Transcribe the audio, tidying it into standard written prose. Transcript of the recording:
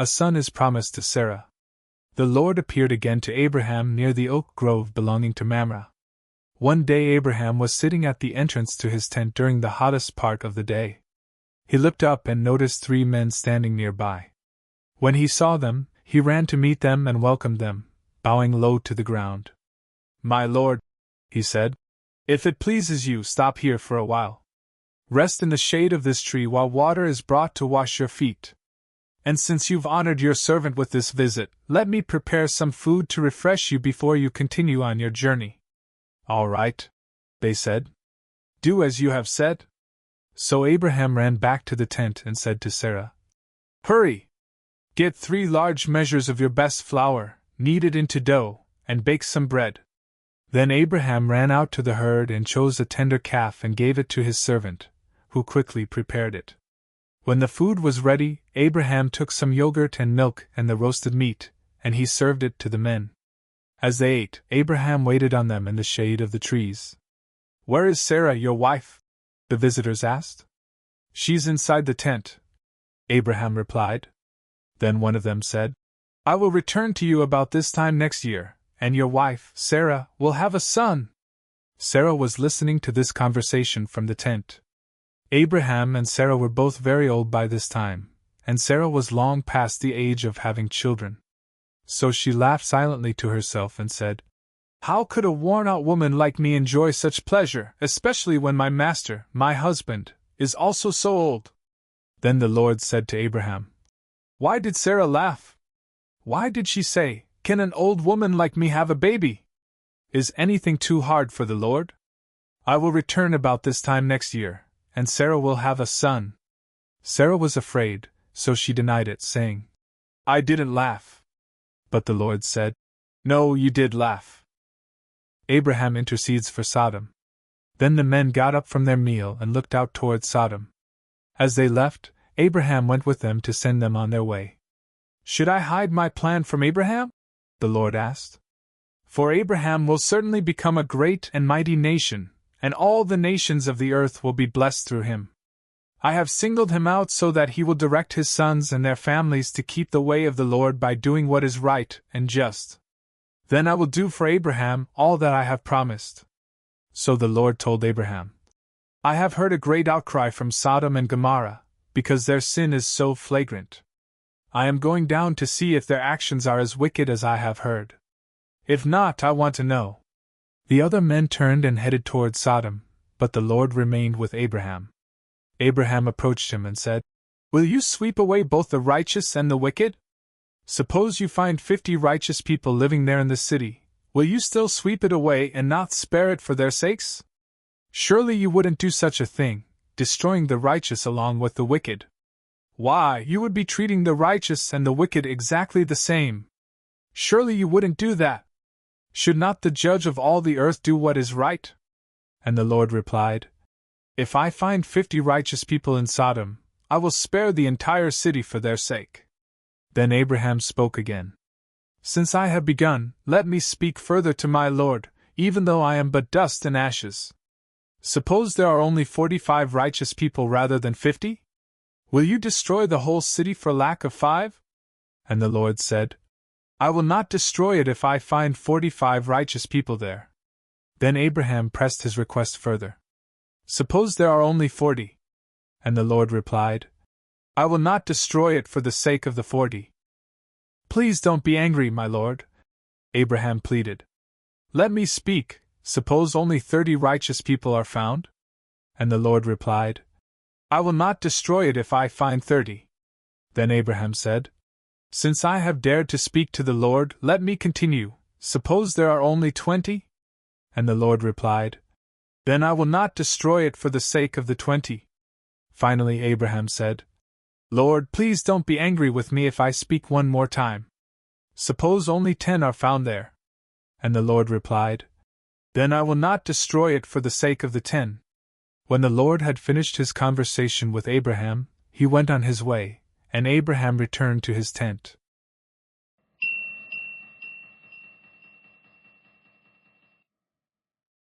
A son is promised to Sarah. The Lord appeared again to Abraham near the oak grove belonging to Mamre. One day Abraham was sitting at the entrance to his tent during the hottest part of the day. He looked up and noticed 3 men standing nearby. When he saw them, he ran to meet them and welcomed them, bowing low to the ground. "My lord," he said, "if it pleases you, stop here for a while. Rest in the shade of this tree while water is brought to wash your feet. And since you've honored your servant with this visit, let me prepare some food to refresh you before you continue on your journey." "All right," they said. "Do as you have said." So Abraham ran back to the tent and said to Sarah, "Hurry! Get 3 large measures of your best flour, knead it into dough, and bake some bread." Then Abraham ran out to the herd and chose a tender calf and gave it to his servant, who quickly prepared it. When the food was ready, Abraham took some yogurt and milk and the roasted meat, and he served it to the men. As they ate, Abraham waited on them in the shade of the trees. "Where is Sarah, your wife?" the visitors asked. "She's inside the tent," Abraham replied. Then one of them said, "I will return to you about this time next year, and your wife, Sarah, will have a son." Sarah was listening to this conversation from the tent. Abraham and Sarah were both very old by this time, and Sarah was long past the age of having children. So she laughed silently to herself and said, "How could a worn-out woman like me enjoy such pleasure, especially when my master, my husband, is also so old?" Then the Lord said to Abraham, "Why did Sarah laugh? Why did she say, 'Can an old woman like me have a baby?' Is anything too hard for the Lord? I will return about this time next year, and Sarah will have a son." Sarah was afraid, so she denied it, saying, "I didn't laugh." But the Lord said, "No, you did laugh." Abraham intercedes for Sodom. Then the men got up from their meal and looked out toward Sodom. As they left, Abraham went with them to send them on their way. "Should I hide my plan from Abraham?" the Lord asked. "For Abraham will certainly become a great and mighty nation, and all the nations of the earth will be blessed through him. I have singled him out so that he will direct his sons and their families to keep the way of the Lord by doing what is right and just. Then I will do for Abraham all that I have promised." So the Lord told Abraham, "I have heard a great outcry from Sodom and Gomorrah, because their sin is so flagrant. I am going down to see if their actions are as wicked as I have heard. If not, I want to know." The other men turned and headed toward Sodom, but the Lord remained with Abraham. Abraham approached him and said, "Will you sweep away both the righteous and the wicked? Suppose you find 50 righteous people living there in the city, will you still sweep it away and not spare it for their sakes? Surely you wouldn't do such a thing, destroying the righteous along with the wicked. Why, you would be treating the righteous and the wicked exactly the same. Surely you wouldn't do that. Should not the judge of all the earth do what is right?" And the Lord replied, "If I find 50 righteous people in Sodom, I will spare the entire city for their sake." Then Abraham spoke again. "Since I have begun, let me speak further to my Lord, even though I am but dust and ashes. Suppose there are only 45 righteous people rather than 50? Will you destroy the whole city for lack of 5? And the Lord said, "I will not destroy it if I find 45 righteous people there." Then Abraham pressed his request further. "Suppose there are only 40? And the Lord replied, "I will not destroy it for the sake of the 40. "Please don't be angry, my Lord," Abraham pleaded. "Let me speak. Suppose only 30 righteous people are found?" And the Lord replied, "I will not destroy it if I find 30. Then Abraham said, "Since I have dared to speak to the Lord, let me continue. Suppose there are only 20? And the Lord replied, "Then I will not destroy it for the sake of the 20. Finally Abraham said, "Lord, please don't be angry with me if I speak one more time. Suppose only 10 are found there?" And the Lord replied, "Then I will not destroy it for the sake of the 10. When the Lord had finished his conversation with Abraham, he went on his way, and Abraham returned to his tent.